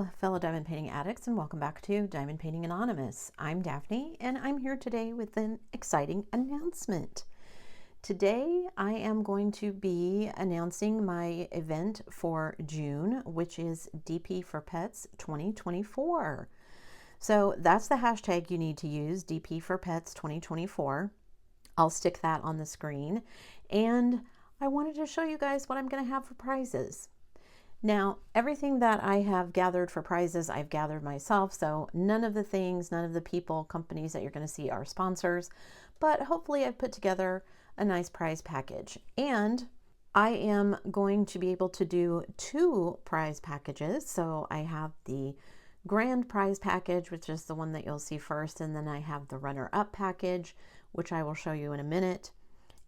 Hello, fellow diamond painting addicts, and welcome back to Diamond Painting Anonymous. I'm Daphne, and I'm here today with an exciting announcement. Today, I am going to be announcing my event for June, which is DP for Pets 2024. So that's the hashtag you need to use, DP for Pets 2024. I'll stick that on the screen, and I wanted to show you guys what I'm going to have for prizes. Now, everything that I have gathered for prizes, I've gathered myself, so none of the things, none of the people, companies that you're going to see are sponsors, but hopefully I've put together a nice prize package. And I am going to be able to do 2 prize packages. So I have the grand prize package, which is the one that you'll see first, and then I have the runner-up package, which I will show you in a minute,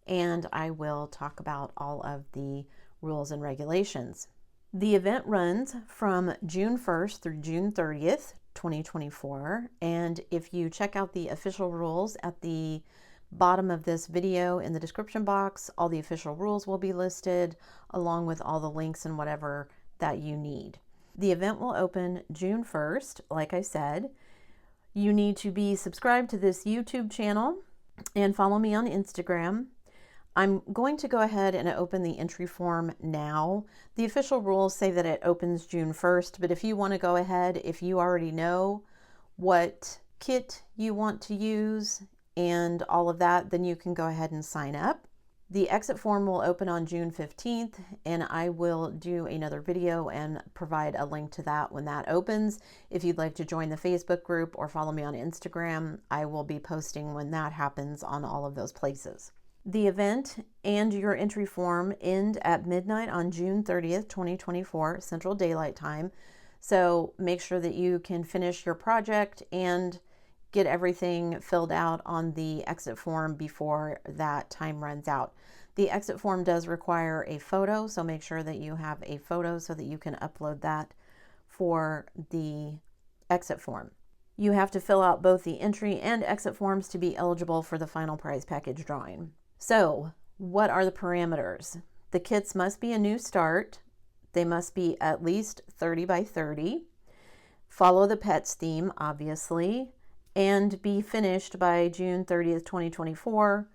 and I will talk about all of the rules and regulations. The event runs from June 1st through June 30th, 2024. And if you check out the official rules at the bottom of this video in the description box, all the official rules will be listed along with all the links and whatever that you need. The event will open June 1st, like I said. You need to be subscribed to this YouTube channel and follow me on Instagram. I'm going to go ahead and open the entry form now. The official rules say that it opens June 1st, but if you want to go ahead, if you already know what kit you want to use and all of that, then you can go ahead and sign up. The exit form will open on June 15th, and I will do another video and provide a link to that when that opens. If you'd like to join the Facebook group or follow me on Instagram, I will be posting when that happens on all of those places. The event and your entry form end at midnight on June 30th, 2024, Central Daylight Time. So make sure that you can finish your project and get everything filled out on the exit form before that time runs out. The exit form does require a photo, so make sure that you have a photo so that you can upload that for the exit form. You have to fill out both the entry and exit forms to be eligible for the final prize package drawing. So, what are the parameters? The kits must be a new start. They must be at least 30 by 30. Follow the pets theme, obviously, and be finished by June 30th, 2024,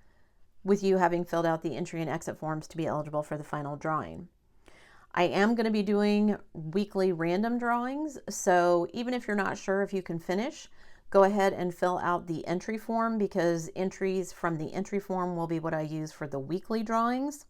with you having filled out the entry and exit forms to be eligible for the final drawing. I am going to be doing weekly random drawings, so even if you're not sure if you can finish, go ahead and fill out the entry form, because entries from the entry form will be what I use for the weekly drawings.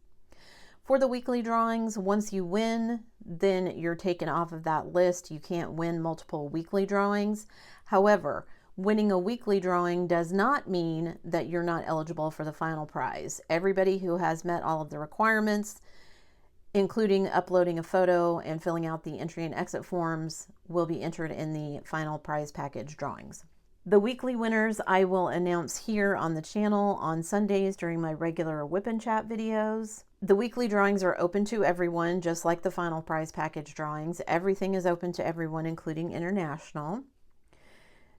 For the weekly drawings, once you win, then you're taken off of that list. You can't win multiple weekly drawings. However, winning a weekly drawing does not mean that you're not eligible for the final prize. Everybody who has met all of the requirements, including uploading a photo and filling out the entry and exit forms, will be entered in the final prize package drawings. The weekly winners I will announce here on the channel on Sundays during my regular Whip and Chat videos. The weekly drawings are open to everyone, just like the final prize package drawings. Everything is open to everyone, including international.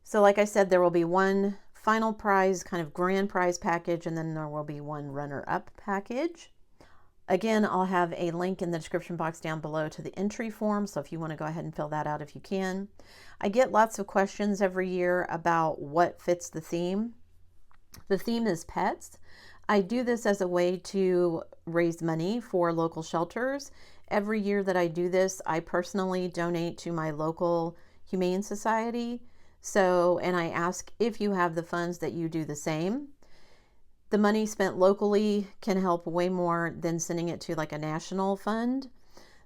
So like I said, there will be one final prize, kind of grand prize package, and then there will be one runner-up package. Again, I'll have a link in the description box down below to the entry form, so if you want to go ahead and fill that out if you can. I get lots of questions every year about what fits the theme. The theme is pets. I do this as a way to raise money for local shelters. Every year that I do this, I personally donate to my local humane society. And I ask if you have the funds that you do the same. The money spent locally can help way more than sending it to like a national fund.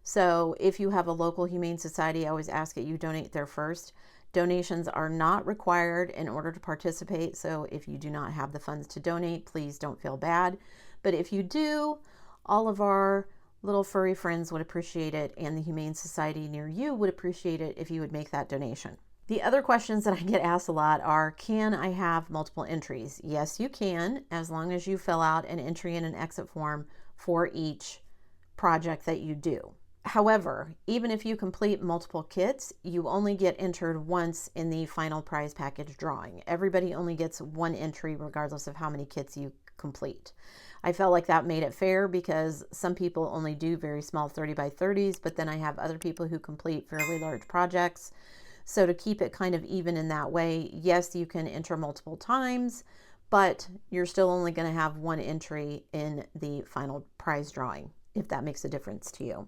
So if you have a local humane society, I always ask that you donate there first. Donations are not required in order to participate. So if you do not have the funds to donate, please don't feel bad. But if you do, all of our little furry friends would appreciate it, and the humane society near you would appreciate it if you would make that donation. The other questions that I get asked a lot are, can I have multiple entries? Yes, you can, as long as you fill out an entry and an exit form for each project that you do. However, even if you complete multiple kits, you only get entered once in the final prize package drawing. Everybody only gets one entry regardless of how many kits you complete. I felt like that made it fair because some people only do very small 30 by 30s, but then I have other people who complete fairly large projects. So to keep it kind of even in that way, yes, you can enter multiple times, but you're still only going to have one entry in the final prize drawing, if that makes a difference to you.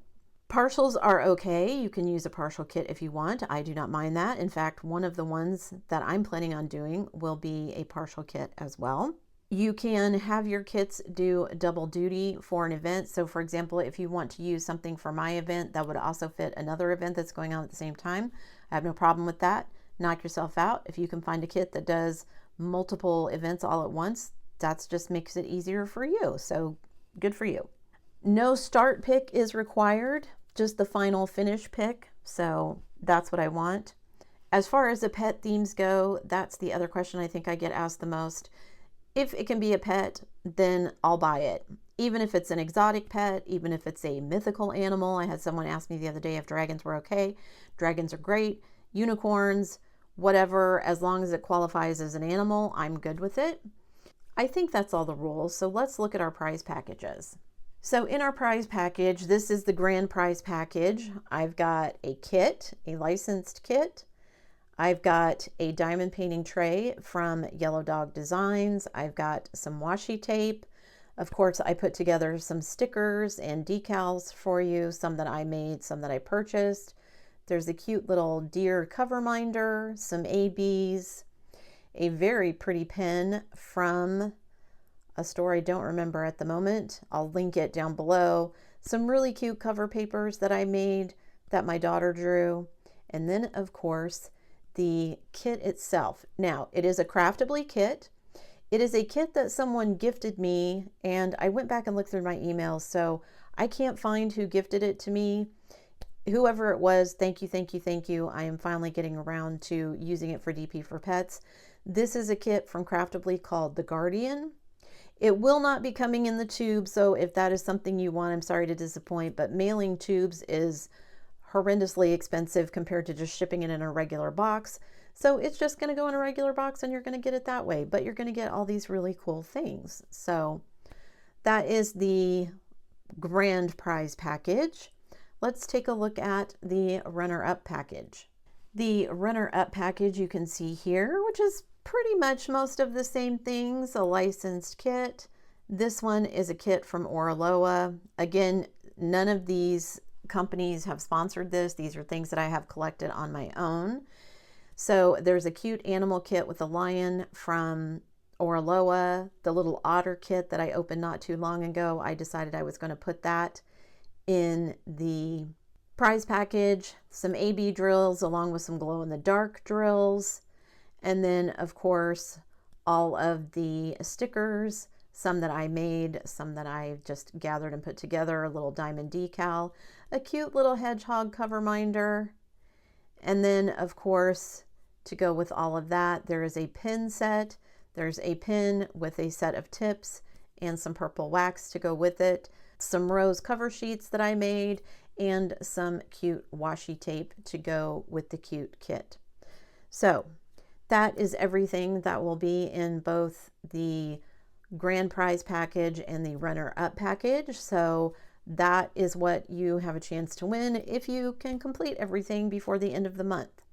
Partials are okay. You can use a partial kit if you want. I do not mind that. In fact, one of the ones that I'm planning on doing will be a partial kit as well. You can have your kits do double duty for an event. So for example, if you want to use something for my event that would also fit another event that's going on at the same time, I have no problem with that. Knock yourself out. If you can find a kit that does multiple events all at once, that just makes it easier for you. So good for you. No start pick is required, just the final finish pick. So that's what I want. As far as the pet themes go, that's the other question I think I get asked the most. If it can be a pet, then I'll buy it. Even if it's an exotic pet, even if it's a mythical animal. I had someone ask me the other day if dragons were okay. Dragons are great. Unicorns, whatever, as long as it qualifies as an animal, I'm good with it. I think that's all the rules. So let's look at our prize packages. So in our prize package, this is the grand prize package. I've got a kit, a licensed kit. I've got a diamond painting tray from Yellow Dog Designs. I've got some washi tape. Of course, I put together some stickers and decals for you, some that I made, some that I purchased. There's a cute little deer cover minder, some ABs, a very pretty pen from a store I don't remember at the moment. I'll link it down below. Some really cute cover papers that I made that my daughter drew. And then, of course, the kit itself. Now, it is a Craftably kit. It is a kit that someone gifted me, and I went back and looked through my emails, so I can't find who gifted it to me. Whoever it was, thank you, thank you, thank you. I am finally getting around to using it for DP for Pets. This is a kit from Craftably called The Guardian. It will not be coming in the tube, so if that is something you want, I'm sorry to disappoint, but mailing tubes is horrendously expensive compared to just shipping it in a regular box. So it's just going to go in a regular box and you're going to get it that way, but you're going to get all these really cool things. So that is the grand prize package. Let's take a look at the runner-up package. The runner-up package you can see here, which is pretty much most of the same things, a licensed kit. This one is a kit from Oraloa. Again, none of these companies have sponsored this. These are things that I have collected on my own. So there's a cute animal kit with a lion from Oraloa. The little otter kit that I opened not too long ago, I decided I was going to put that in the prize package. Some AB drills along with some glow-in-the-dark drills. And then, of course, all of the stickers, some that I made, some that I just gathered and put together, a little diamond decal, a cute little hedgehog cover minder. And then, of course, to go with all of that, there is a pin set. There's a pin with a set of tips and some purple wax to go with it, some rose cover sheets that I made, and some cute washi tape to go with the cute kit. So that is everything that will be in both the grand prize package and the runner-up package. So that is what you have a chance to win if you can complete everything before the end of the month.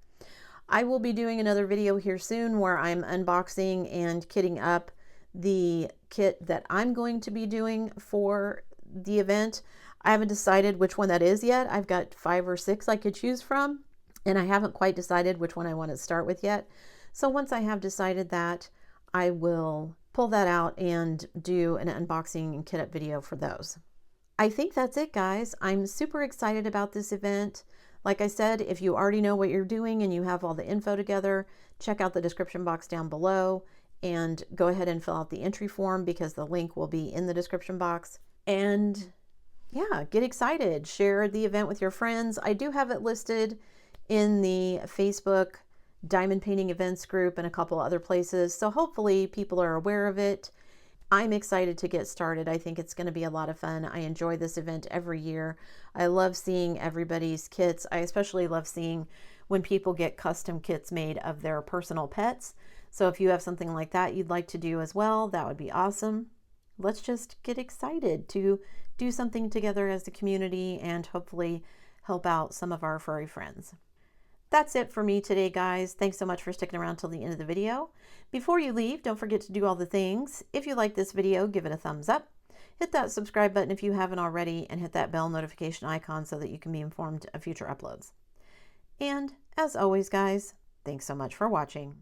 I will be doing another video here soon where I'm unboxing and kitting up the kit that I'm going to be doing for the event. I haven't decided which one that is yet. I've got 5 or 6 I could choose from, and I haven't quite decided which one I want to start with yet. So once I have decided that, I will pull that out and do an unboxing and kit up video for those. I think that's it, guys. I'm super excited about this event. Like I said, if you already know what you're doing and you have all the info together, check out the description box down below and go ahead and fill out the entry form because the link will be in the description box. And yeah, get excited. Share the event with your friends. I do have it listed in the Facebook Diamond Painting Events group and a couple other places. So hopefully people are aware of it. I'm excited to get started. I think it's going to be a lot of fun. I enjoy this event every year. I love seeing everybody's kits. I especially love seeing when people get custom kits made of their personal pets. So if you have something like that you'd like to do as well, that would be awesome. let's just get excited to do something together as a community and hopefully help out some of our furry friends. That's it for me today, guys. Thanks so much for sticking around till the end of the video. Before you leave, don't forget to do all the things. If you like this video, give it a thumbs up. Hit that subscribe button if you haven't already, and hit that bell notification icon so that you can be informed of future uploads. And as always, guys, thanks so much for watching.